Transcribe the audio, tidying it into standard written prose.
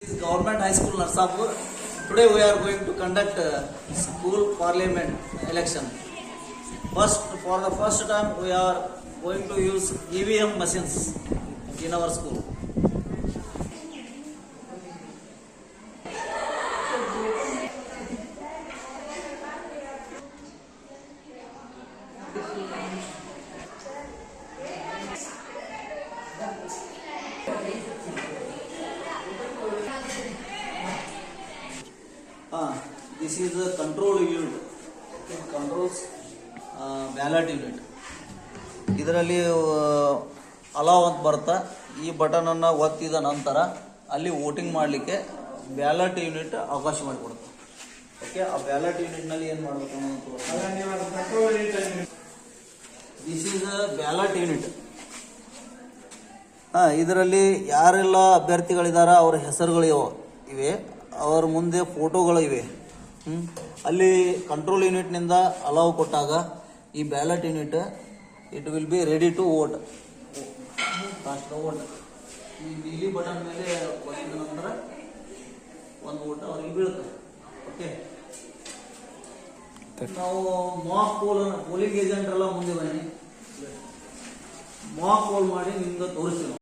This is Government High School Narsapur. Today we are going to conduct school parliament election. For the first time we are going to use EVM machines in our school. This is a control unit. It controls ballot unit. ಇದರಲ್ಲಿ ಅಲಾವ್ ಅಂತ ಬರುತ್ತಾ ಈ button ಅನ್ನ ಒತ್ತಿದ ನಂತರ ಅಲ್ಲಿ voting ಮಾಡಲಿಕ್ಕೆ ballot unit ಅವಕಾಶ ಮಾಡಿಕೊಡುತ್ತೆ. ಓಕೆ, ಆ ಬ್ಯಾಲೆಟ್ ಯೂನಿಟ್ ನಲ್ಲಿ ಏನು ಮಾಡಬೇಕು ಅನ್ನೋದು this is a ballot unit. ಇದರಲ್ಲಿ ಯಾರೆಲ್ಲ ಅಭ್ಯರ್ಥಿಗಳಿದಾರ ಅವರ ಹೆಸರುಗಳು ಇವೆ, ಅವರ ಮುಂದೆ ಫೋಟೋಗಳು ಇವೆ. ಅಲ್ಲಿ ಕಂಟ್ರೋಲ್ ಯೂನಿಟ್ನಿಂದ ಅಲಾವ್ ಕೊಟ್ಟಾಗ ಈ ballot unit it will be ready to vote. Vote ಈ ನೀಲಿ ಬಟನ್ ಮೇಲೆ ಒತ್ತಿದ ನಂತರ ಒಂದು ವೋಟ್ ಅವ್ರಿಗೆ ಬೀಳುತ್ತೆ. ಓಕೆ, ನಾವು ಮಾಕ್ ಪೋಲಿಂಗ್ ಏಜೆಂಟ್ ಎಲ್ಲ ಮುಂದೆ ಬನ್ನಿ, ಮಾಕ್ ಪೋಲ್ ಮಾಡಿ ನಿಮ್ಗೆ ತೋರಿಸ್ತೀವಿ ನಾವು.